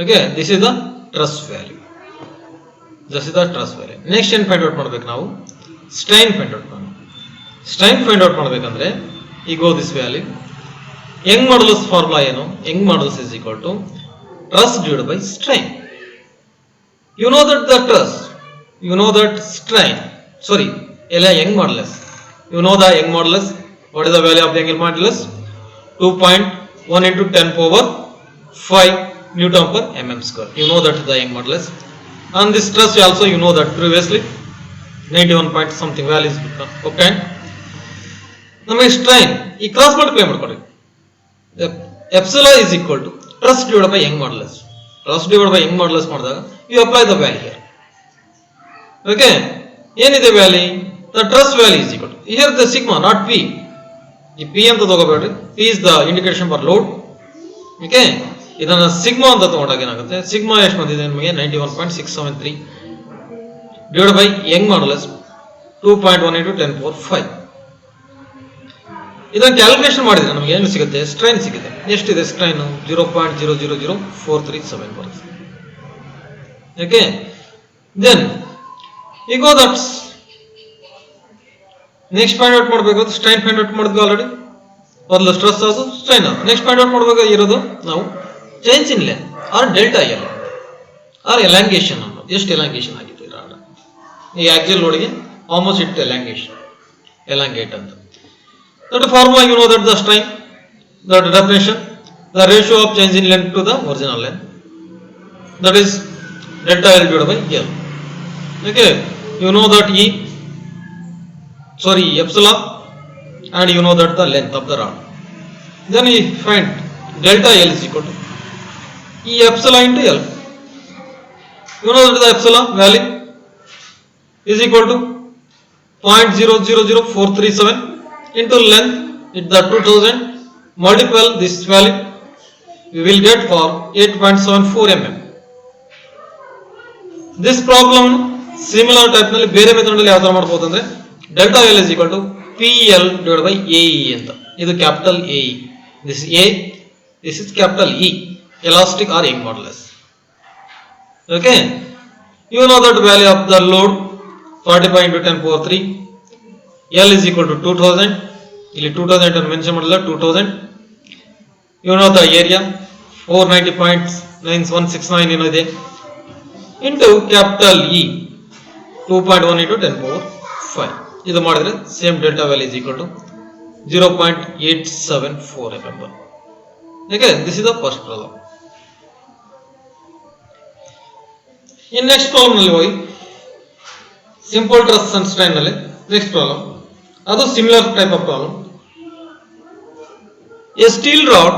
Okay, this is the stress value. Next ಏನು ಫೈಂಡ್ ಔಟ್ ಮಾಡ್ಬೇಕು ನಾವು? Strain find out ಮಾಡೋಣ. ಸ್ಟ್ರೈನ್ ಫೈಂಡ್ ಔಟ್ ಮಾಡ್ಬೇಕಂದ್ರೆ ಈಗ this value Young modulus formula ಏನು? Young modulus is equal to stress divided by strain. You know that the stress, you know that strain, sorry ಎಲ್ಲ Young modulus. You know the Young modulus. What is the value of Young modulus? 2.1 into 10 power 5 Newton per mm square. You know that the Young modulus. And this stress also you know that previously 91 point something value is okay. ನಮಗೆ strain ಈ cross multiply ಮಾಡ್ಕೊಳ್ಳಿ. Epsilon is equal to trust divided by Young modulus. Trust divided by Young modulus ಮಾಡಿದಾಗ you apply the value here. Okay, ಏನಿದೆ value? The trust value is equal to here the sigma not p. ಈ P ಅಂತ ತಗೋಬೇಡ್ರಿ, P is the indication for load. Okay, ಇದನ್ನ sigma ಅಂತ ತಗೊಂಡಾಗ ಏನಾಗುತ್ತೆ? Sigma ಎಷ್ಟು ಬಂದಿದೆ ನಿಮಗೆ? 91.673 divide by Young modulus 2.1 into 10 power 5. ಇದನ್ನ ಕ್ಯಾಲ್ಕುಲೇಷನ್ ಮಾಡಿದ್ರೆ ನಮಗೆ ಏನು ಸಿಗುತ್ತೆ? ಸ್ಟ್ರೈನ್ ಸಿಗುತ್ತೆ. ಎಷ್ಟಿದೆ ಸ್ಟ್ರೈನ್? 0.000437 ಬರುತ್ತೆ. ಓಕೆ, ದೆನ್ ಈಗ ದಟ್ಸ್ ನೆಕ್ಸ್ಟ್ ಫೈಂಡ್ ಔಟ್ ಮಾಡಬೇಕು. ಸ್ಟ್ರೈನ್ ಫೈಂಡ್ ಔಟ್ ಮಾಡಿದ್ವಿ ಆಲ್ರೆಡಿ. ಮೊದಲು ಸ್ಟ್ರೆಸ್ ಅದು ಸ್ಟ್ರೈನ್. ನೆಕ್ಸ್ಟ್ ಫೈಂಡ್ ಔಟ್ ಮಾಡಬೇಕು ಇರೋದು ನಾವು change in length or delta L or elongation ಅನ್ನೋದು. ಎಷ್ಟು ಎಲಾಂಗೇಷನ್ ಆಗಿದೆ ರಾಡ್ ಈ ಆಕ್ಸಿಯಲ್ ಲೋಡ್ಗೆ? ಆಲ್ಮೋಸ್ಟ್ ಇಟ್ ಎಲಾಂಗೇಟ್ ಅಂತ. That formula you know that the strain, that definition, the ratio of change in length to the original length, that is delta L divided by L. Okay, you know that epsilon, and you know that the length of the rod. Then you find delta L is equal to E epsilon into L. You know that the epsilon value is equal to 0.000437 into length it the 2000 multiple this value we will get for 8.74 mm. This problem similar type ನಲ್ಲಿ ಬೇರೆ method ನಲ್ಲಿ ಯಾವ ತರ ಮಾಡಬಹುದು ಅಂದ್ರೆ delta L is equal to P L divide by A E ಅಂತ. ಇದು capital A E, this A, this is capital E, elastic or Young modulus. Okay, you know that value of the load 45 into 10 power 3. L is equal to 2000. ಇಲ್ಲಿ 2000 ಅನ್ನು mention ಮಾಡಿಲ್ಲ, 2000. You know the area 490.9169 ಏನಿದೆ into capital E 2.1 into 10 power 5. ಇದು ಮಾಡಿದ್ರೆ same delta value is equal to 0.874 mm. Okay, this is the first problem. In next problem ನಲ್ಲಿ ಹೋಗಿ simple stress and strain ನಲ್ಲಿ next problem, ಅದು similar type of problem. A steel rod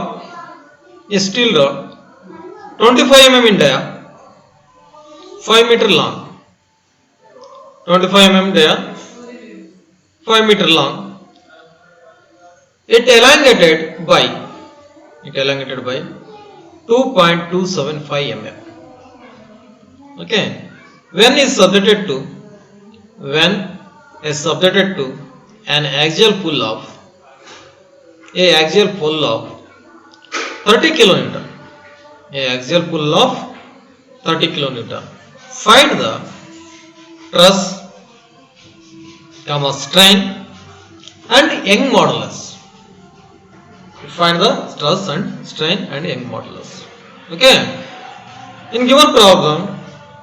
25 mm in dia, 5 meter long, 25 mm dia, 5 meter long. It elongated by 2.275 mm. Okay, when is subjected to an axial pull of 30 kilonewton. a axial pull of 30 kilonewton. Find the truss, strain and Young modulus. Find the stress and strain and Young modulus. Okay. In given problem,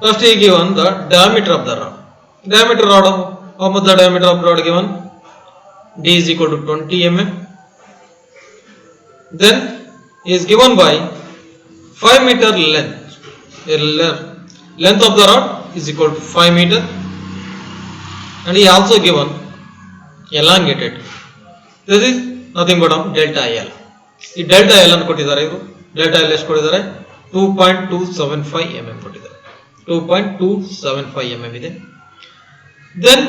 first he given the diameter of the rod. Diameter rod, how much the diameter of rod given? D is equal to 20 mm. Then he is given by 5 meter length. Length of the rod is equal to 5 meter. And he also given elongated. This is nothing but delta L. ಈ delta L ಅನ್ನು ಕೊಟ್ಟಿದ್ದಾರೆ ಇವರು. Delta L ಎಷ್ಟು ಕೊಟ್ಟಿದ್ದಾರೆ? 2.275 mm ಕೊಟ್ಟಿದ್ದಾರೆ. 2.275 mm ಇದೆ. Then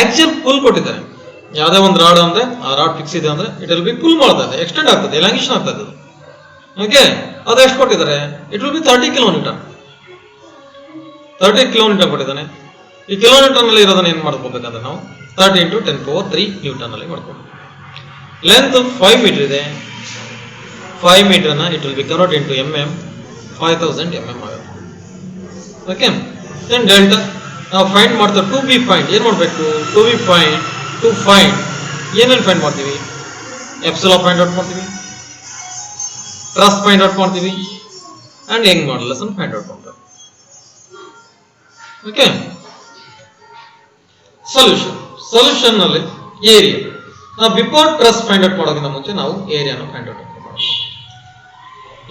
axial full ಕೊಟ್ಟಿದ್ದಾರೆ. ಯಾವುದೇ ಒಂದು ರಾಡ್ ಅಂದ್ರೆ ಆ ರಾಡ್ ಫಿಕ್ಸ್ ಇದೆ ಅಂದ್ರೆ ಇಟ್ ವಿಲ್ ಬಿ ಪುಲ್ ಮಾಡ್ತಾ ಇದೆ, ಎಕ್ಸ್ಟೆಂಡ್ ಆಗ್ತದೆ, ಎಲಾಂಗೇಷನ್ ಆಗ್ತದೆ ಅದು. ಓಕೆ, ಅದು ಎಷ್ಟು ಕೊಟ್ಟಿದ್ದಾರೆ? It will B 30 kilometre. 30 kilometre ಕೊಟ್ಟಿದ್ದಾನೆ. ಈ ಕಿಲೋಮೀಟರ್ ನಲ್ಲಿ ಇರೋದನ್ನ ಏನ್ ಮಾಡ್ಕೋಬೇಕಂದ್ರೆ ನಾವು 30 × 10⁻³ ನ್ಯೂಟನ್ ಅಲ್ಲಿ ಮಾಡ್ಕೋಬೇಕು. ಲೆಂತ್ 5 ಮೀಟರ್ ಇದೆ. 5 ಮೀಟರ್ ನ it will be convert into mm, 5000 mm ಆಗುತ್ತೆ. ಓಕೆ, ದೆನ್ ಡೆಲ್ಟಾ ನಾವು ಫೈಂಡ್ ಮಾಡ್ತೀವಿ. ಟು ಬಿ ಫೈಂಡ್ ಏನ್ ಮಾಡಬೇಕು? To be find, to find ಏನೇನು ಫೈಂಡ್ ಮಾಡ್ತೀವಿ? ಎಪ್ಸಿಲಾನ್ ಫೈಂಡ್ ಔಟ್ ಮಾಡ್ತೀವಿ, ಟ್ರಸ್ ಫೈಂಡ್ ಔಟ್ ಮಾಡ್ತೀವಿ ಅಂಡ್ ಯಂಗ್ ಮಾಡ್ಯುಲಸ್ ಅನ್ನು ಫೈಂಡ್ ಔಟ್ ಮಾಡ್ತೀವಿ. ಓಕೆ, ಸೊಲ್ಯೂಷನ್ ನಲ್ಲಿ ಏರಿಯಾ ನಾವು ಬಿಫೋರ್ ಟ್ರಸ್ ಫೈಂಡ್ ಔಟ್ ಮಾಡೋದಕ್ಕಿಂತ ಮುಂಚೆ ನಾವು ಏರಿಯಾನ ಫೈಂಡ್ ಔಟ್ ಮಾಡ್ತೀವಿ.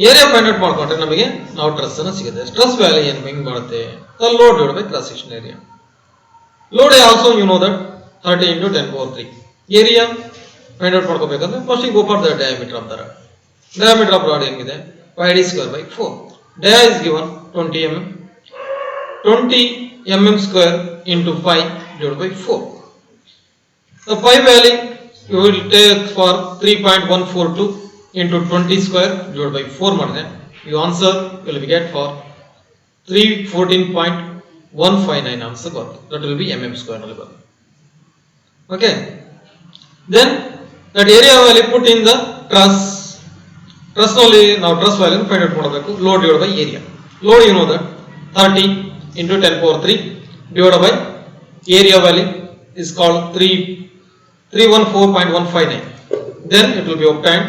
ಏರಿಯಾ ಫೈಂಡ್ ಔಟ್ ಮಾಡ್ಕೊಂಡ್ರೆ ನಮಗೆ ನಾವು ಟ್ರಸ್ ಅನ್ನು ಸಿಗುತ್ತೆ. ಸ್ಟ್ರೆಸ್ ವ್ಯಾಲ್ಯೂ ಏನು ಹೆಂಗ್ ಮಾಡುತ್ತೆ? Load divided by cross section area. Load also you know that 30 × 10⁻³ area find out ಮಾಡ್ಕೋಬೇಕಂದ್ರೆ first go for the diameter of the rod. Diameter of rod ಹೆಂಗಿದೆ? 5d²/4. Dia is given 20 mm. 20 mm² into 5 divided by 4. The 5 value you will take for 3.142 into 20² divided by 4 ಮಾಡಿದ್ರೆ your answer will be get for 314.159 answer ಬರುತ್ತೆ. That will be mm² ನಲ್ಲಿ ಬರುತ್ತೆ. Okay, then that area value put in the truss ನಲ್ಲಿ ನಾವು truss value find out ಮಾಡಬೇಕು. Load divide by area. Load you know that 30 × 10⁻³ divided by area value is called 314.159. Then it will be obtained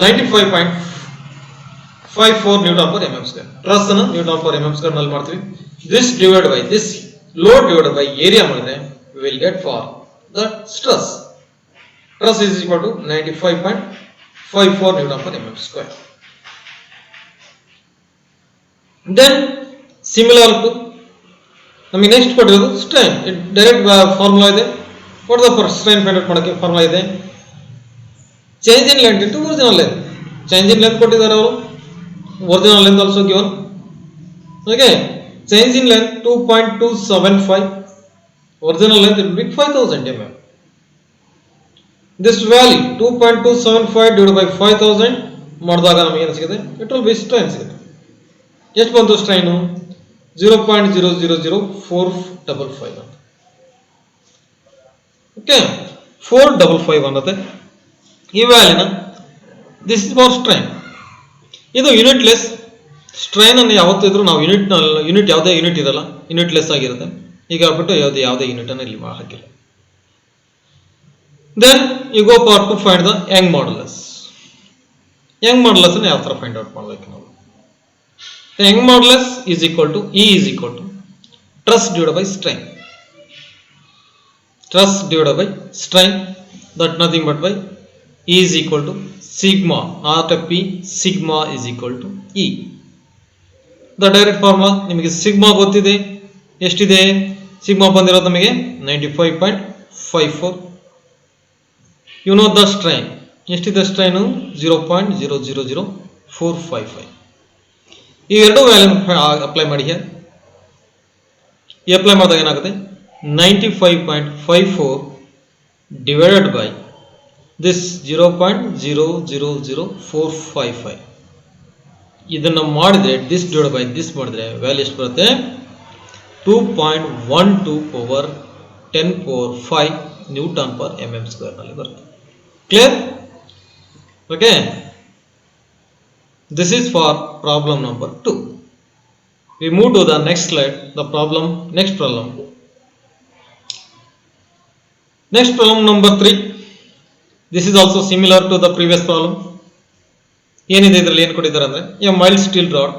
95.54 Newton/mm². Truss ಅನ್ನು Newton/mm² ನಲ್ಲಿ ಮಾಡ್ತೀವಿ. This divided by this load divided by area ಮಾಡಿದ್ರೆ we will get for the stress. Truss is equal to 95.54 Newton/mm². Then similar to ನಮಗೆ next ಕೊಟ್ಟಿರೋದು strain. Direct formula ಇದೆ. What the strain find out ಮಾಡೋಕ್ಕೆ formula ಇದೆ. Change in length into original length. Change in length ಕೊಟ್ಟಿದ್ದಾರೆ ಅವರು. Original length also given. Okay, change in length 2.275. Original length it will B 5000 mm. This value 2.275 divided by 5000 ಮಾಡಿದಾಗ ನಮಗೆ ಏನು ಸಿಗುತ್ತೆ? It will be strain ಸಿಗುತ್ತೆ. ಎಷ್ಟು ಬಂತು strain? 0.000455 ಅಂತ. ಓಕೆ, 455 ಅನ್ನತ್ತೆ ಈ ವ್ಯಾಲ್ಯೂನ. This is for strain. ಇದು ಯೂನಿಟ್ ಲೆಸ್. ಸ್ಟ್ರೈನ್ ಅನ್ನು ಯಾವತ್ತೂ ಇದ್ರು ನಾವು ಯೂನಿಟ್ ಯಾವುದೇ ಯೂನಿಟ್ ಇರಲ್ಲ, ಯೂನಿಟ್ ಲೆಸ್ ಆಗಿರುತ್ತೆ. ಈಗ ಆಗ್ಬಿಟ್ಟು ಯಾವುದೇ ಯೂನಿಟ್ ಅನ್ನು ಇಲ್ಲಿ ಹಾಕಿಲ್ಲ. Then you go for to find the Young modulus. Young modulus ಅನ್ನು ಯಾವ ತರ ಫೈಂಡ್ ಔಟ್ ಮಾಡಬೇಕು ನಾವು? The Young modulus is equal to E is equal to truss divided by strain. Truss divided by strain, that nothing but by E is equal to sigma R/P sigma is equal to E. The direct formula ನಿಮಗೆ sigma ಗೊತ್ತಿದೆ. ಎಷ್ಟಿದೆ sigma ಬಂದಿರೋದು ನಮಗೆ 95.54. You know the strain. ಎಷ್ಟಿದೆ strain? 0.000455. ಈ ಎರಡು value apply ಮಾಡಿ. ಈ ಅಪ್ಲೈ ಮಾಡಿದಾಗ ಏನಾಗುತ್ತೆ? 95.54 ಡಿವೈಡೆಡ್ ಬೈ ದಿಸ್ 0.000455. ಇದನ್ನ ಮಾಡಿದ್ರೆ ದಿಸ್ ಡಿವೈಡ್ ಬೈ ದಿಸ್ ಮಾಡಿದ್ರೆ ವ್ಯಾಲ್ಯೂ ಎಷ್ಟು ಬರುತ್ತೆ? 2.12 ಪವರ್ 10⁻⁵ Newton/mm² ನಲ್ಲಿ ಬರುತ್ತೆ. Clear? Okay, This is for problem number 2. We move to the next slide. Next problem. Next problem number 3. This is also similar to the previous problem. ಏನಿದೆ ಇದರಲ್ಲಿ ಏನು ಕೊಟ್ಟಿದ್ದಾರೆ ಅಂದ್ರೆ a mild steel rod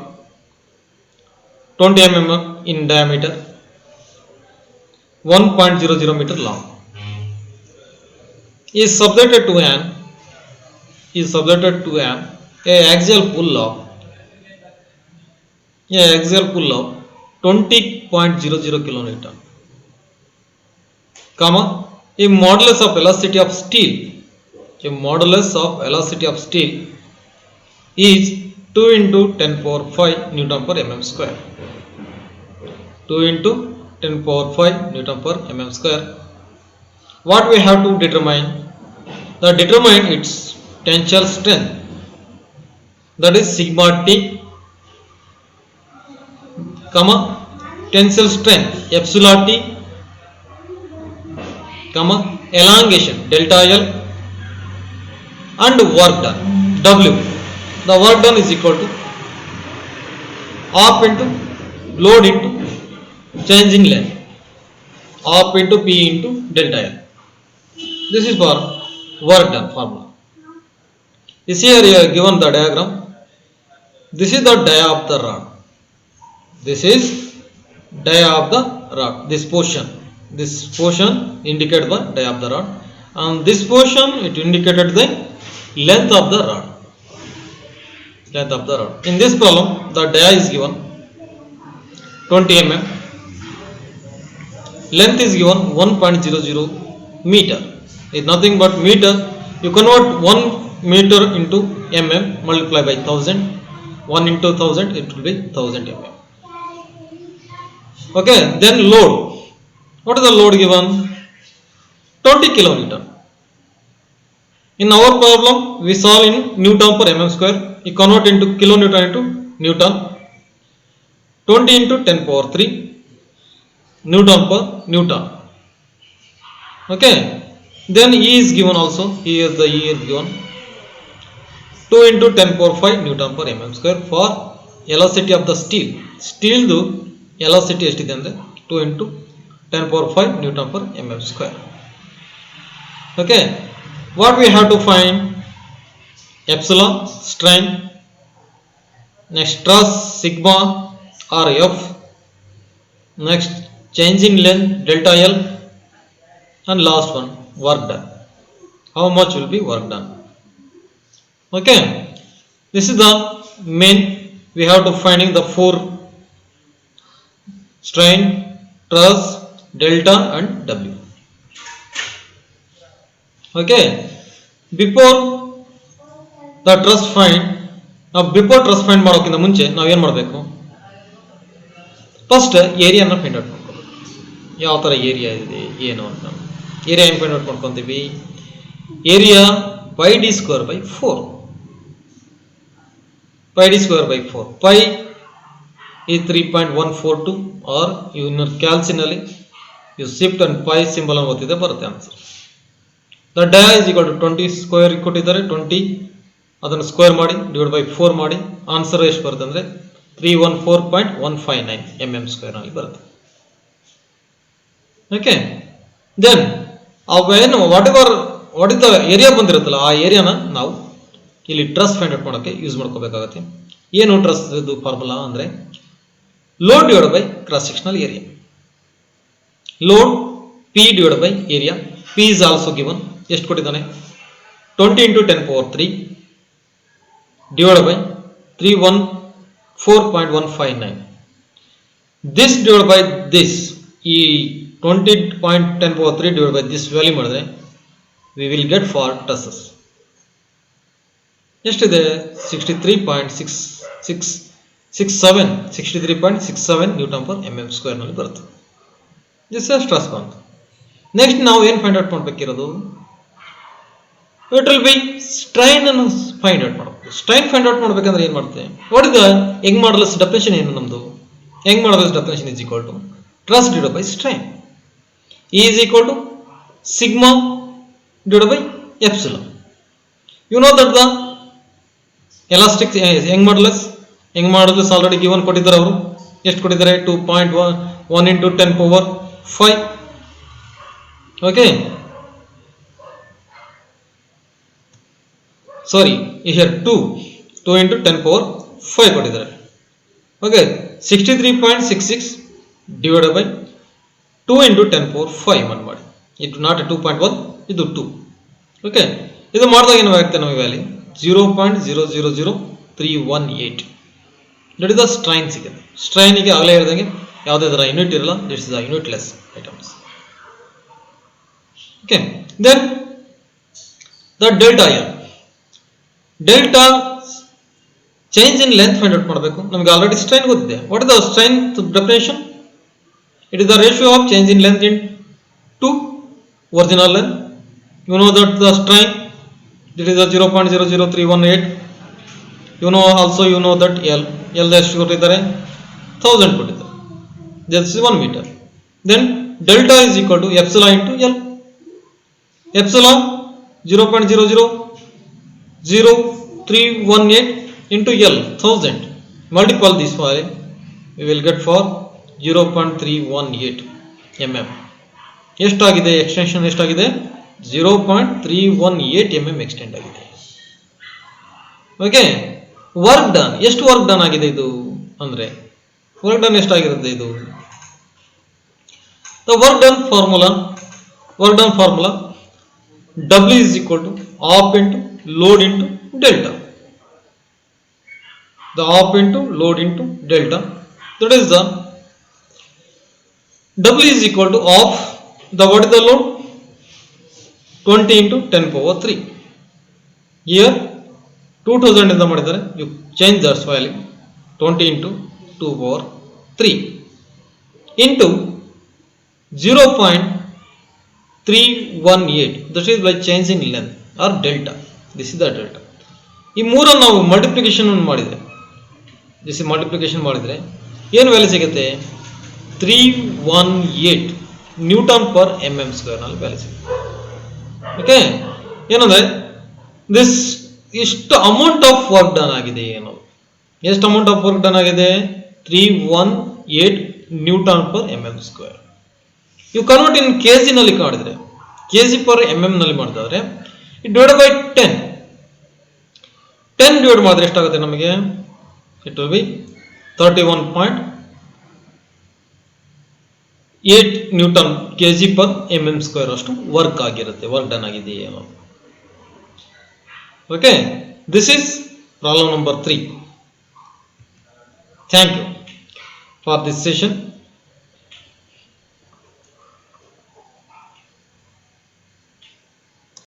20 mm in diameter 1.00 meter long is subjected to an axial pull of 20.00 kilonewton, comma a modulus of elasticity of steel is 2 into 10 power 5 Newton per mm square. 2 into 10 power 5 Newton per mm square. What we have to determine? Determine its tensile strength, that is sigma t, comma tensile strength epsilon t, comma elongation delta L, and work done W. The work done is equal to half into load into changing length, half into P into delta L. This is for work done formula. You see here given the diagram. This is the dia of the rod. This is dia of the rod. This portion indicated the dia of the rod, and this portion it indicated the length of the rod. In this problem, the dia is given 20 mm, length is given 1.00 meter. It's nothing but meter. You convert 1 meter into mm, multiply by 1000. 1 into 1000, it will be 1000 mm. Okay, then load. What is the load given? 20 kilonewton. In our problem, we solve in Newton per mm square. We convert into kilonewton into Newton. 20 into 10 power 3 Newton per Newton. Okay. Then E is given also. Here the E is given. 2 into 10 power 5 Newton per mm square for elasticity of the steel. Steel do elasticity estiದೆ ಅಂದ್ರೆ 2 into 10 power 5 Newton per mm square. Okay. What we have to find? Epsilon strain, next stress sigma or F, next changing length delta L, and last one work done. How much will be work done? Okay, this is the main. We have to finding the 4: strain, stress, delta, and W. Okay, before the truss find, before truss find ಮಾಡೋಕ್ಕಿಂತ ಮುಂಚೆ ನಾವು ಏನು ಮಾಡಬೇಕು? First ಏರಿಯಾನ find out ಮಾಡ್ಕೋಬೇಕು. ಯಾವ ಥರ area ಇದೆ ಏನು ಅಂತ. ಏರಿಯಾ ಏನು ಫೈಂಡ್ ಔಟ್ ಮಾಡ್ಕೊತೀವಿ? Area pi d square by 4. Pi d square by 4. Pi is 3.142, or you in calcinally you shift and pi symbol ಅನ್ನು ಒತ್ತಿದೆ ಬರುತ್ತೆ answer. The dia is equal to 20 square ಕೊಟ್ಟಿದ್ದಾರೆ. 20 ಅದನ್ನು square ಮಾಡಿ divide by 4 ಮಾಡಿ answer ಎಷ್ಟು ಬರುತ್ತೆ ಅಂದರೆ 314.159 mm square ನಲ್ಲಿ ಬರುತ್ತೆ. ಓಕೆ, ದೆನ್ ಅವೇನು ವಾಟ್ ಇಸ್ ದ ಏರಿಯಾ ಬಂದಿರುತ್ತಲ್ಲ ಆ ಏರಿಯಾನ ನಾವು ಇಲ್ಲಿ ಟ್ರಸ್ ಫೈಂಡ್ ಔಟ್ ಮಾಡೋಕ್ಕೆ ಯೂಸ್ ಮಾಡ್ಕೋಬೇಕಾಗತ್ತೆ. ಏನು ಟ್ರಸ್ ಇದು ಫಾರ್ಮುಲಾ ಅಂದರೆ load divide by cross sectional area. Load P divide by area. P is also given. ಎಷ್ಟು ಕೊಟ್ಟಿದ್ದಾನೆ? 20 into 10 power 3 divided by 314.159. This divided by this, ಈ 20.10 power 3 divided by this value ಮಾಡಿದ್ರೆ we will get for trusses. ಎಷ್ಟಿದೆ? 63.67 Newton per mm square ನಲ್ಲಿ ಬರುತ್ತೆ. This is stress ಬಂತು. Next ನಾವು ಏನು ಫೈಂಡ್ ಔಟ್ ಮಾಡಬೇಕಿರೋದು? ಇಟ್ ವಿಲ್ ಬಿ ಸ್ಟ್ರೈನ್ ಅನ್ನು ಫೈಂಡ್ ಔಟ್ ಮಾಡಬೇಕು. ಸ್ಟ್ರೈನ್ ಫೈಂಡ್ ಔಟ್ ಮಾಡಬೇಕಂದ್ರೆ ಏನು ಮಾಡ್ತೇವೆ? What is the Young modulus definition ಏನು ನಮ್ಮದು? Young modulus definition is equal to stress divided by strain. E is equal to sigma divided by epsilon. You know that the elastic Young modulus already given ಕೊಟ್ಟಿದ್ದಾರೆ ಅವರು. ಎಷ್ಟು ಕೊಟ್ಟಿದ್ದಾರೆ? 2.1 into 10 power 5. Okay, sorry here 2 into 10 power 5 ಕೊಟ್ಟಿದ್ದಾರೆ. Okay, 63.66 divided by 2 into 10 power 5 ಅನ್ನು ಮಾಡಿ. ಇದು not 2.1, ಇದು 2. Okay, ಇದು ಮಾಡಿದಾಗ ಏನಾಗುತ್ತೆ ನಮಗೆ value 0.000318. That is the strain ಸಿಗುತ್ತೆ. ಸ್ಟ್ರೈನಿಗೆ ಆಗಲೇ ಹೇಳಿದಂಗೆ ಯಾವುದೇ ಥರ ಯೂನಿಟ್ ಇರಲ್ಲ, this is the unitless items. Okay, then the delta L. Delta change in length ಫೈಂಡ್ ಔಟ್ ಮಾಡಬೇಕು. ನಮಗೆ ಆಲ್ರೆಡಿ ಸ್ಟ್ರೈನ್ ಗೊತ್ತಿದೆ. What is the strain definition? It is the ratio of change in length in to original length. You know that the strain it is a 0.00318. you know that L ಎಷ್ಟು ಕೊಟ್ಟಿದ್ದಾರೆ? 1000 ಕೊಟ್ಟಿದ್ದಾರೆ. This is 1 meter. Then delta is equal to epsilon into L. Epsilon 0.000318 into L 1000. Multiply this value, we will get for 0.318 mm. ಎಷ್ಟಾಗಿದೆ extension? ಎಷ್ಟಾಗಿದೆ? 0.318 mm extend ಆಗಿದೆ. Okay, work done. ಎಷ್ಟು work done ಆಗಿದೆ ಇದು ಅಂದ್ರೆ ವರ್ಕ್ ಡನ್ ಎಷ್ಟಾಗಿರುತ್ತೆ ಇದು? The work done formula W is equal to op into load into delta. The op into load into delta, that is the W is equal to op, the what is the load? 20 into 10 power 3. Here 2000 ಇಂದ ಮಾಡಿದ್ದಾರೆ. You change that value 20 into 2 power 3 into 0.318. That is by change in length or delta. This is the delta. ಈ ಮೂರನ್ನು ನಾವು multiplication ಮಾಡಿದರೆ, ಏನು value ಸಿಗುತ್ತೆ? 318 Newton per mm square ನಲ್ಲಿ value ಸಿಗುತ್ತೆ. ಓಕೆ, ಏನಂದ್ರೆ ದಿಸ್ ಇಷ್ಟು ಅಮೌಂಟ್ ಆಫ್ ವರ್ಕ್ ಡನ್ ಆಗಿದೆ. ಏನು ಎಷ್ಟು ಅಮೌಂಟ್ ಆಫ್ ವರ್ಕ್ ಡನ್ ಆಗಿದೆ? 318 ನ್ಯೂಟನ್ ಪರ್ mm ಸ್ಕ್ವೇರ್. ಇವು ಕನ್ವರ್ಟ್ ಇನ್ ಕೆಜಿ ನಲ್ಲಿ ಮಾಡಿದ್ರೆ, ಕೆಜಿ ಪರ್ mm ನಲ್ಲಿ ಮಾಡಿದ್ರೆ ಡಿವೈಡ್ ಬೈ 10 ಡಿವೈಡ್ ಮಾಡಿದ್ರೆ ಎಷ್ಟಾಗುತ್ತೆ ನಮಗೆ? It will be 31.8 newton KG per mm square ಅಷ್ಟು ವರ್ಕ್ ಆಗಿರುತ್ತೆ, ವರ್ಕ್ ಡನ್ ಆಗಿದೆ ಏನೋ. Okay, this is problem number 3. Thank you for this session.